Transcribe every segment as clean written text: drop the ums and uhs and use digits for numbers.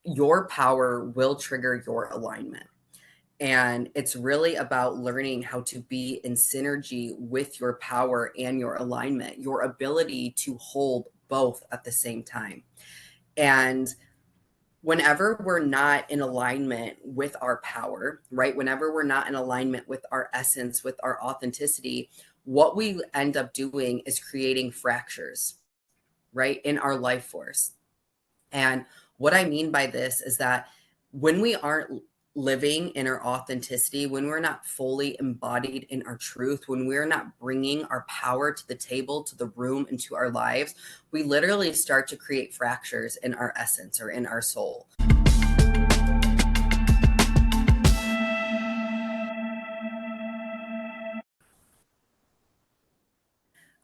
your power will trigger your alignment. And it's really about learning how to be in synergy with your power and your alignment, your ability to hold both at the same time. And whenever we're not in alignment with our power, right? Whenever we're not in alignment with our essence, with our authenticity, what we end up doing is creating fractures, right, in our life force. And what I mean by this is that when we aren't living in our authenticity, when we're not fully embodied in our truth, when we're not bringing our power to the table, to the room, into our lives, we literally start to create fractures in our essence or in our soul.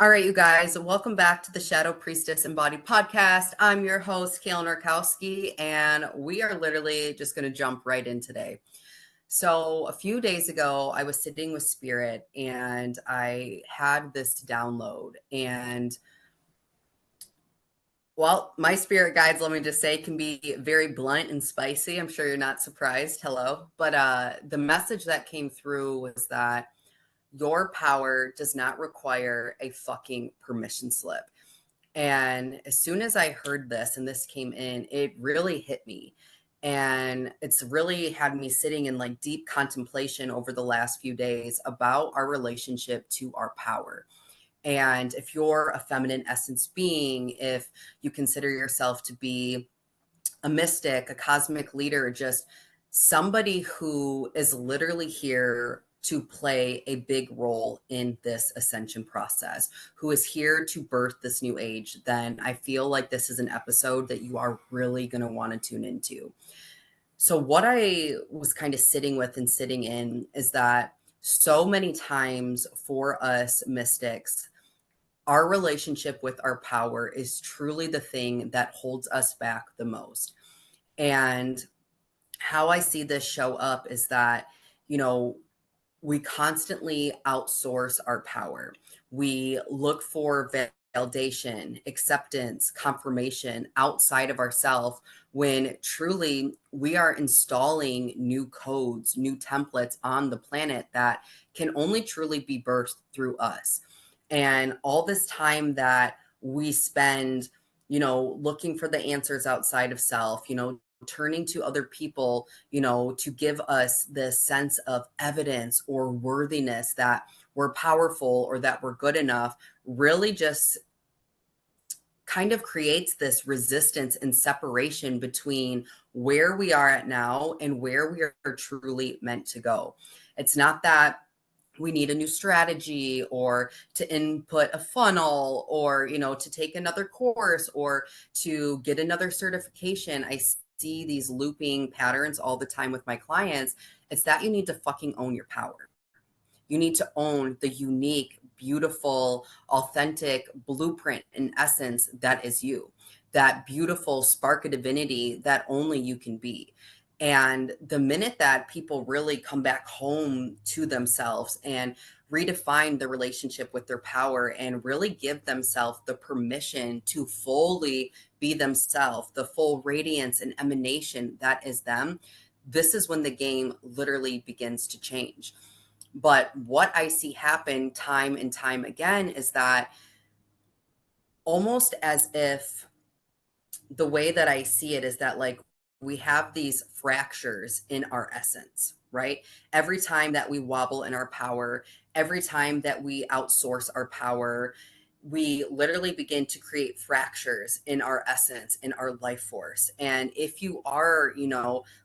All right, you guys, welcome back to the Shadow Priestess Embodied podcast. I'm your host, Kaylin Arkowski, and we are literally just going to jump right in today. So a few days ago, I was sitting with Spirit and I had this download. And well, my spirit guides, let me just say, can be very blunt and spicy. I'm sure you're not surprised. Hello. But the message that came through was that your power does not require a fucking permission slip. And as soon as I heard this and this came in, it really hit me. And it's really had me sitting in like deep contemplation over the last few days about our relationship to our power. And if you're a feminine essence being, if you consider yourself to be a mystic, a cosmic leader, just somebody who is literally here to play a big role in this ascension process, who is here to birth this new age, then I feel like this is an episode that you are really going to want to tune into. So what I was kind of sitting with and sitting in is that so many times for us mystics, our relationship with our power is truly the thing that holds us back the most. And how I see this show up is that, we constantly outsource our power. We look for validation, acceptance, confirmation outside of ourselves when truly we are installing new codes, new templates on the planet that can only truly be birthed through us. And all this time that we spend, looking for the answers outside of self, turning to other people, to give us this sense of evidence or worthiness that we're powerful or that we're good enough, really just kind of creates this resistance and separation between where we are at now and where we are truly meant to go. It's not that we need a new strategy or to input a funnel or, to take another course or to get another certification. I see these looping patterns all the time with my clients. It's that you need to fucking own your power. You need to own the unique, beautiful, authentic blueprint and essence that is you, that beautiful spark of divinity that only you can be. And the minute that people really come back home to themselves and redefine the relationship with their power and really give themselves the permission to fully be themselves, the full radiance and emanation that is them, this is when the game literally begins to change. But what I see happen time and time again is that almost as if the way that I see it is that like we have these fractures in our essence, right? Every time that we wobble in our power, every time that we outsource our power, we literally begin to create fractures in our essence, in our life force. And if you are,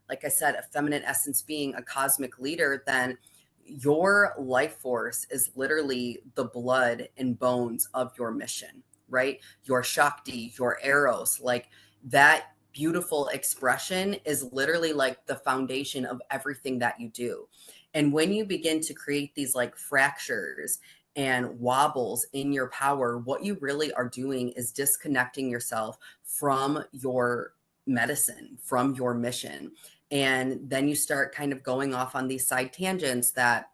like I said, a feminine essence being, a cosmic leader, then your life force is literally the blood and bones of your mission, right? Your Shakti, your Eros, like that beautiful expression is literally like the foundation of everything that you do. And when you begin to create these like fractures and wobbles in your power, what you really are doing is disconnecting yourself from your medicine, from your mission. And then you start kind of going off on these side tangents that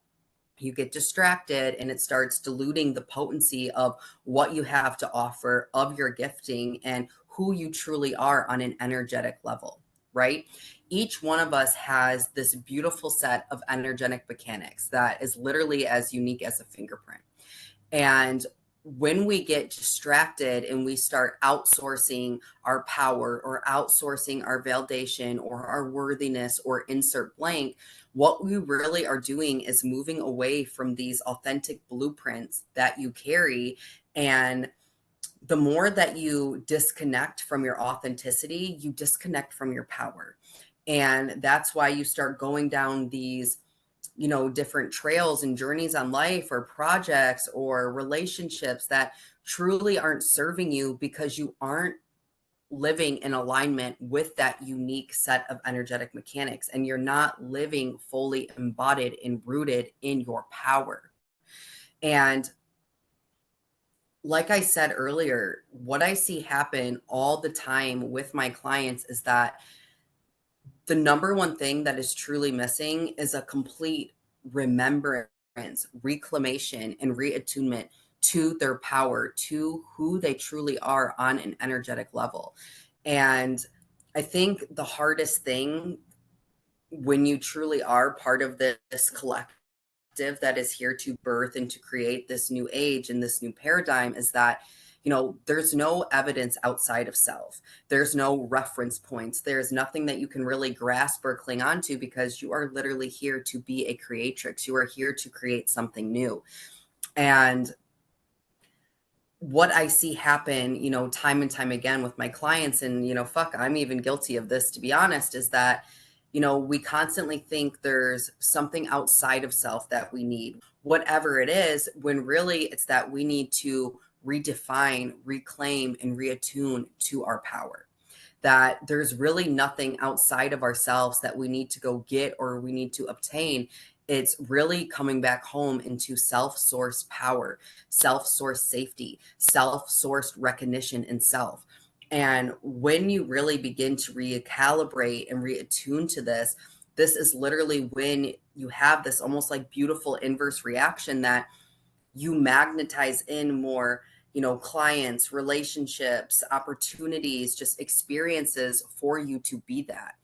you get distracted and it starts diluting the potency of what you have to offer, of your gifting and who you truly are on an energetic level, right? Each one of us has this beautiful set of energetic mechanics that is literally as unique as a fingerprint. And when we get distracted and we start outsourcing our power or outsourcing our validation or our worthiness or insert blank, what we really are doing is moving away from these authentic blueprints that you carry. And the more that you disconnect from your authenticity, you disconnect from your power. And that's why you start going down these, different trails and journeys on life or projects or relationships that truly aren't serving you because you aren't living in alignment with that unique set of energetic mechanics, and you're not living fully embodied and rooted in your power. And like I said earlier, what I see happen all the time with my clients is that the number one thing that is truly missing is a complete remembrance, reclamation, and reattunement to their power, to who they truly are on an energetic level. And I think the hardest thing when you truly are part of this collective that is here to birth and to create this new age and this new paradigm is that, there's no evidence outside of self. There's no reference points. There's nothing that you can really grasp or cling on to, because you are literally here to be a creatrix. You are here to create something new. And what I see happen, time and time again with my clients, and, fuck, I'm even guilty of this, to be honest, is that, we constantly think there's something outside of self that we need, whatever it is, when really it's that we need to redefine, reclaim, and reattune to our power. That there's really nothing outside of ourselves that we need to go get or we need to obtain. It's really coming back home into self-sourced power, self-sourced safety, self-sourced recognition in self. And when you really begin to recalibrate and reattune to this is literally when you have this almost like beautiful inverse reaction that you magnetize in more, clients, relationships, opportunities, just experiences for you to be that.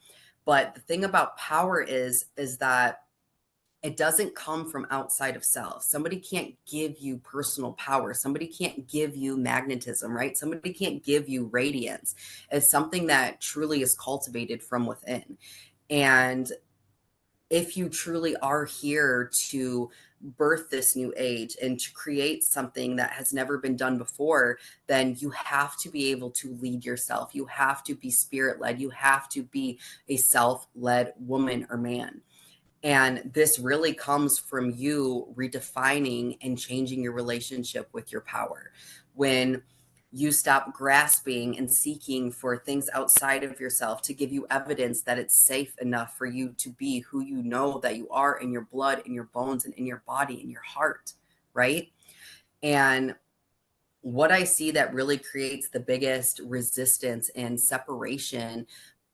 But the thing about power is that it doesn't come from outside of self. Somebody can't give you personal power. Somebody can't give you magnetism, right? Somebody can't give you radiance. It's something that truly is cultivated from within. And if you truly are here to birth this new age and to create something that has never been done before, then you have to be able to lead yourself. You have to be spirit led. You have to be a self led woman or man. And this really comes from you redefining and changing your relationship with your power. When you stop grasping and seeking for things outside of yourself to give you evidence that it's safe enough for you to be who you know that you are in your blood, in your bones, and in your body, in your heart, right? And what I see that really creates the biggest resistance and separation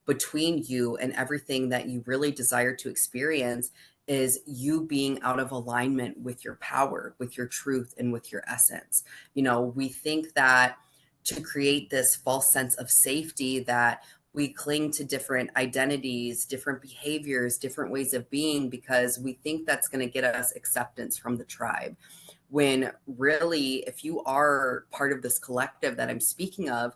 between you and everything that you really desire to experience is you being out of alignment with your power, with your truth, and with your essence. We think that to create this false sense of safety, that we cling to different identities, different behaviors, different ways of being, because we think that's going to get us acceptance from the tribe. When really, if you are part of this collective that I'm speaking of,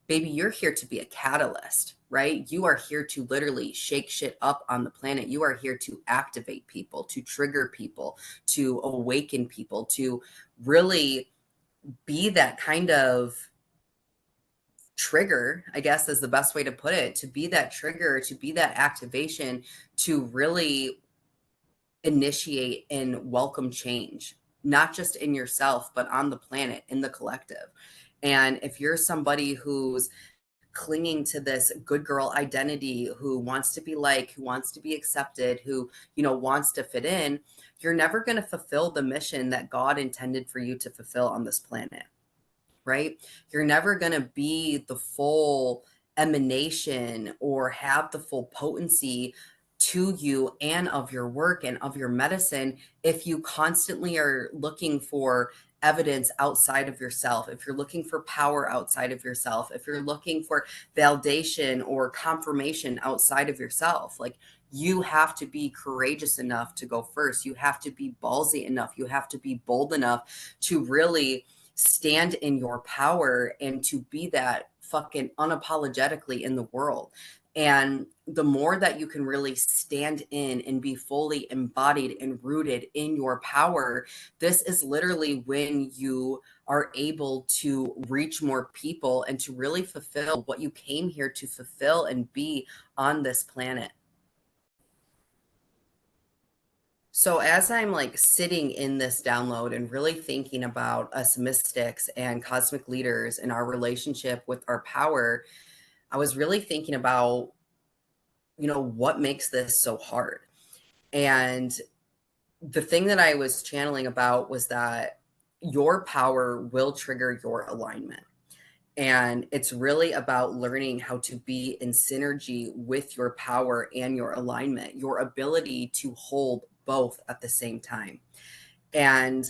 baby, you're here to be a catalyst, right? You are here to literally shake shit up on the planet. You are here to activate people, to trigger people, to awaken people, to really be that kind of trigger, I guess is the best way to put it, to be that trigger, to be that activation, to really initiate and welcome change, not just in yourself, but on the planet, in the collective. And if you're somebody who's clinging to this good girl identity, who wants to be liked, who wants to be accepted, who, wants to fit in, you're never going to fulfill the mission that God intended for you to fulfill on this planet, right? You're never going to be the full emanation or have the full potency to you and of your work and of your medicine if you constantly are looking for evidence outside of yourself, if you're looking for power outside of yourself, if you're looking for validation or confirmation outside of yourself, like you have to be courageous enough to go first. You have to be ballsy enough. You have to be bold enough to really stand in your power and to be that fucking unapologetically in the world. And the more that you can really stand in and be fully embodied and rooted in your power, this is literally when you are able to reach more people and to really fulfill what you came here to fulfill and be on this planet. So as I'm like sitting in this download and really thinking about us mystics and cosmic leaders and our relationship with our power, I was really thinking about, what makes this so hard? And the thing that I was channeling about was that your power will trigger your alignment. And it's really about learning how to be in synergy with your power and your alignment, your ability to hold both at the same time. And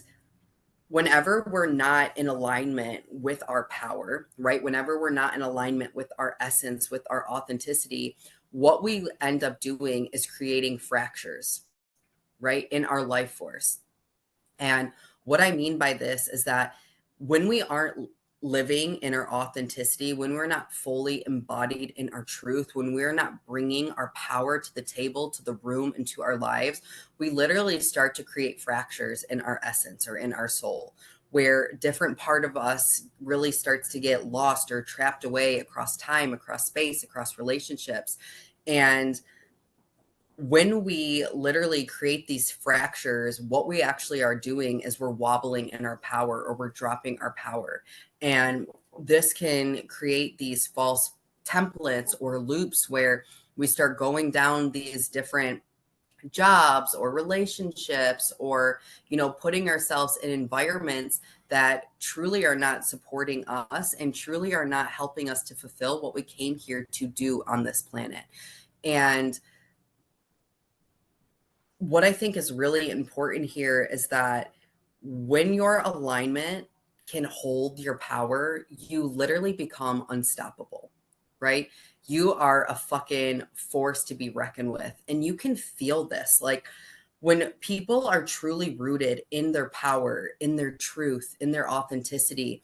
whenever we're not in alignment with our power, right? Whenever we're not in alignment with our essence, with our authenticity, what we end up doing is creating fractures, right, in our life force. And what I mean by this is that when we aren't living in our authenticity, when we're not fully embodied in our truth, when we're not bringing our power to the table, to the room, into our lives, we literally start to create fractures in our essence or in our soul, where different part of us really starts to get lost or trapped away across time, across space, across relationships. And when we literally create these fractures, what we actually are doing is we're wobbling in our power or we're dropping our power. And this can create these false templates or loops where we start going down these different jobs or relationships or putting ourselves in environments that truly are not supporting us and truly are not helping us to fulfill what we came here to do on this planet. And what I think is really important here is that when your alignment can hold your power, you literally become unstoppable, right? You are a fucking force to be reckoned with. And you can feel this. Like when people are truly rooted in their power, in their truth, in their authenticity,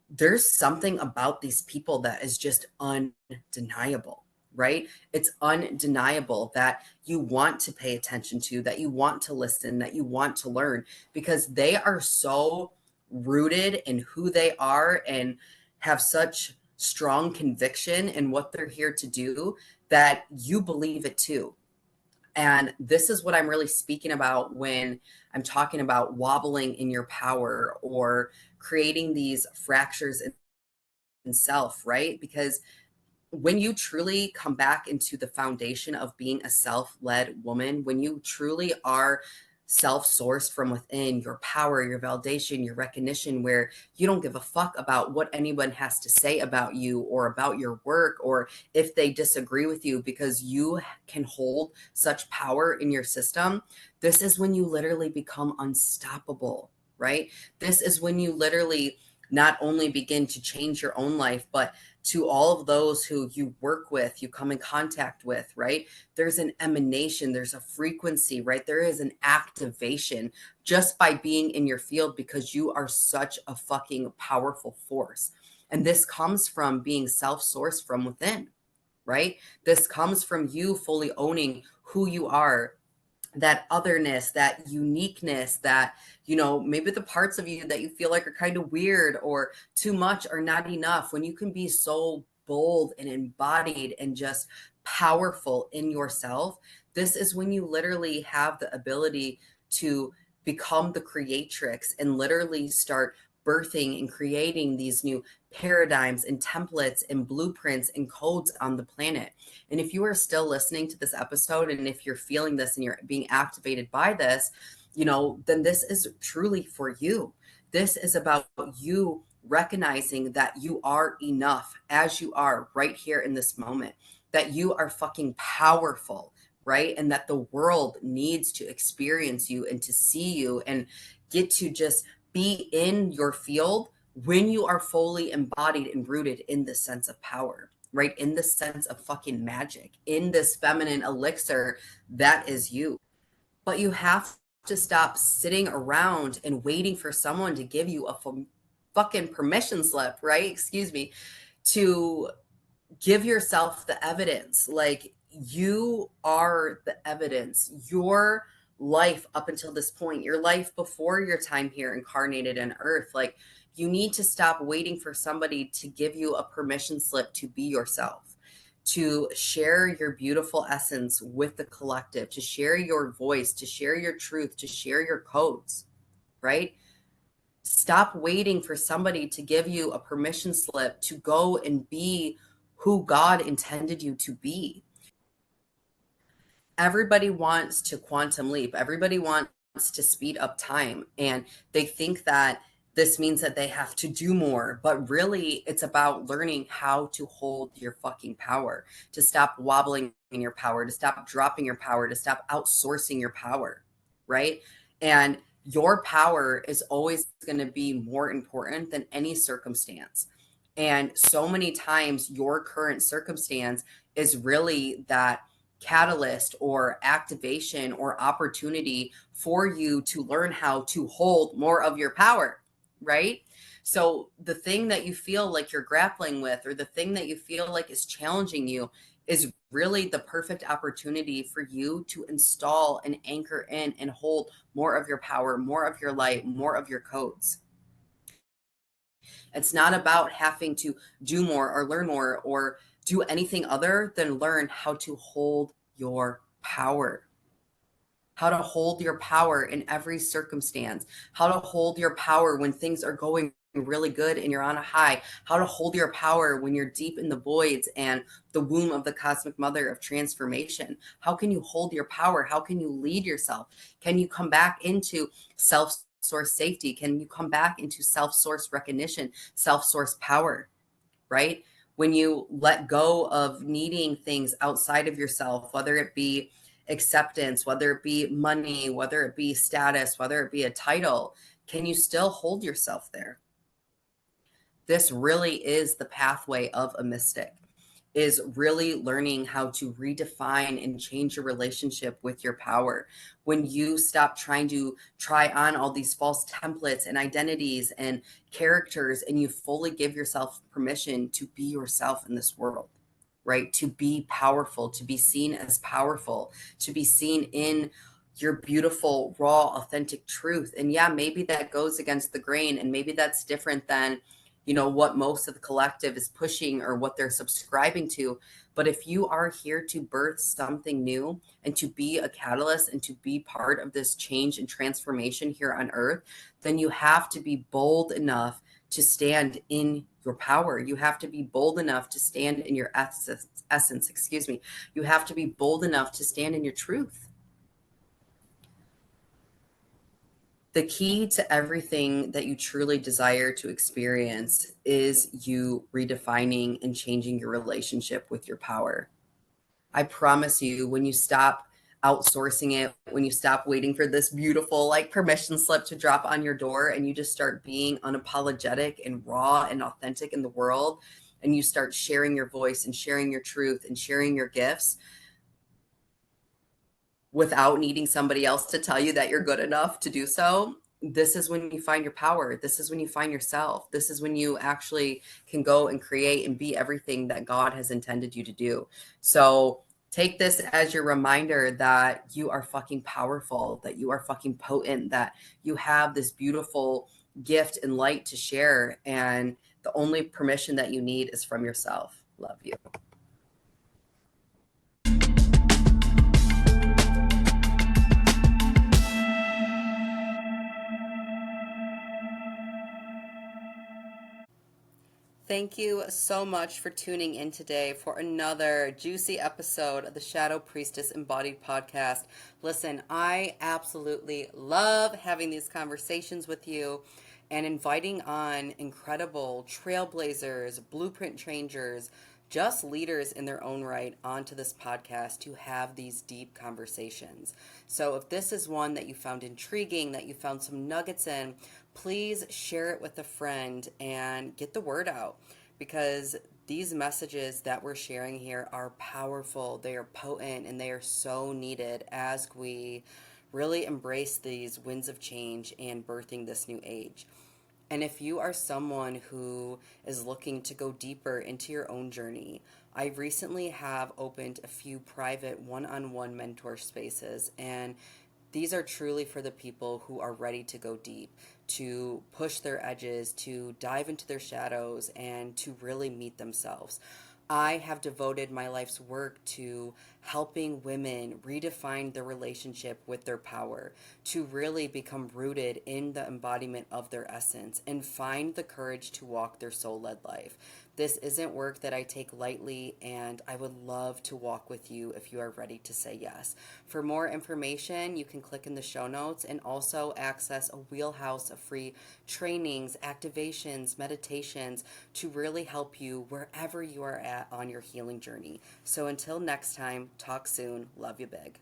there's something about these people that is just undeniable, right? It's undeniable that you want to pay attention to, that you want to listen, that you want to learn, because they are so rooted in who they are and have such strong conviction in what they're here to do that you believe it too. And this is what I'm really speaking about when I'm talking about wobbling in your power or creating these fractures in self, right? Because when you truly come back into the foundation of being a self-led woman, when you truly are self-sourced from within, your power, your validation, your recognition, where you don't give a fuck about what anyone has to say about you or about your work or if they disagree with you, because you can hold such power in your system, this is when you literally become unstoppable, right? This is when you literally not only begin to change your own life, but to all of those who you work with, you come in contact with, right? There's an emanation, there's a frequency, right? There is an activation just by being in your field because you are such a fucking powerful force. And this comes from being self-sourced from within, right? This comes from you fully owning who you are, that otherness, that uniqueness, that, maybe the parts of you that you feel like are kind of weird or too much or not enough, when you can be so bold and embodied and just powerful in yourself, this is when you literally have the ability to become the creatrix and literally start birthing and creating these new paradigms and templates and blueprints and codes on the planet. And if you are still listening to this episode and if you're feeling this and you're being activated by this, then this is truly for you. This is about you recognizing that you are enough as you are right here in this moment, that you are fucking powerful, right? And that the world needs to experience you and to see you and get to just be in your field when you are fully embodied and rooted in this sense of power, right? In this sense of fucking magic, in this feminine elixir that is you. But you have to stop sitting around and waiting for someone to give you a fucking permission slip, right? Excuse me, to give yourself the evidence. Like, you are the evidence. Your life up until this point, your life before your time here incarnated in earth, like, you need to stop waiting for somebody to give you a permission slip to be yourself, to share your beautiful essence with the collective, to share your voice, to share your truth, to share your codes, right? Stop waiting for somebody to give you a permission slip to go and be who God intended you to be. Everybody wants to quantum leap. Everybody wants to speed up time. And they think that this means that they have to do more. But really, it's about learning how to hold your fucking power, to stop wobbling in your power, to stop dropping your power, to stop outsourcing your power, right? And your power is always going to be more important than any circumstance. And so many times, your current circumstance is really that catalyst or activation or opportunity for you to learn how to hold more of your power, right? So the thing that you feel like you're grappling with, or the thing that you feel like is challenging you, is really the perfect opportunity for you to install and anchor in and hold more of your power, more of your light, more of your codes. It's not about having to do more or learn more or do anything other than learn how to hold your power, how to hold your power in every circumstance, how to hold your power when things are going really good and you're on a high, how to hold your power when you're deep in the voids and the womb of the cosmic mother of transformation. How can you hold your power? How can you lead yourself? Can you come back into self source safety? Can you come back into self source recognition, self source power, right? When you let go of needing things outside of yourself, whether it be acceptance, whether it be money, whether it be status, whether it be a title, can you still hold yourself there? This really is the pathway of a mystic, is really learning how to redefine and change your relationship with your power. When you stop trying to try on all these false templates and identities and characters, and you fully give yourself permission to be yourself in this world, right? To be powerful, to be seen as powerful, to be seen in your beautiful, raw, authentic truth. And yeah, maybe that goes against the grain, and maybe that's different than, what most of the collective is pushing or what they're subscribing to. But if you are here to birth something new and to be a catalyst and to be part of this change and transformation here on earth, then you have to be bold enough to stand in your power. You have to be bold enough to stand in your essence, excuse me. You have to be bold enough to stand in your truth. The key to everything that you truly desire to experience is you redefining and changing your relationship with your power. I promise you, when you stop outsourcing it, when you stop waiting for this beautiful like permission slip to drop on your door, and you just start being unapologetic and raw and authentic in the world, and you start sharing your voice and sharing your truth and sharing your gifts without needing somebody else to tell you that you're good enough to do so, this is when you find your power. This is when you find yourself. This is when you actually can go and create and be everything that God has intended you to do. So take this as your reminder that you are fucking powerful, that you are fucking potent, that you have this beautiful gift and light to share. And the only permission that you need is from yourself. Love you. Thank you so much for tuning in today for another juicy episode of the Shadow Priestess Embodied podcast. Listen, I absolutely love having these conversations with you and inviting on incredible trailblazers, blueprint changers, just leaders in their own right onto this podcast to have these deep conversations. So if this is one that you found intriguing, that you found some nuggets in, please share it with a friend and get the word out, because these messages that we're sharing here are powerful, they are potent, and they are so needed as we really embrace these winds of change and birthing this new age. And if you are someone who is looking to go deeper into your own journey, I recently have opened a few private one-on-one mentor spaces, and these are truly for the people who are ready to go deep, to push their edges, to dive into their shadows, and to really meet themselves. I have devoted my life's work to helping women redefine their relationship with their power, to really become rooted in the embodiment of their essence and find the courage to walk their soul led life. This isn't work that I take lightly, and I would love to walk with you if you are ready to say yes. For more information, you can click in the show notes and also access a wheelhouse of free trainings, activations, meditations to really help you wherever you are at on your healing journey. So until next time, talk soon. Love you big.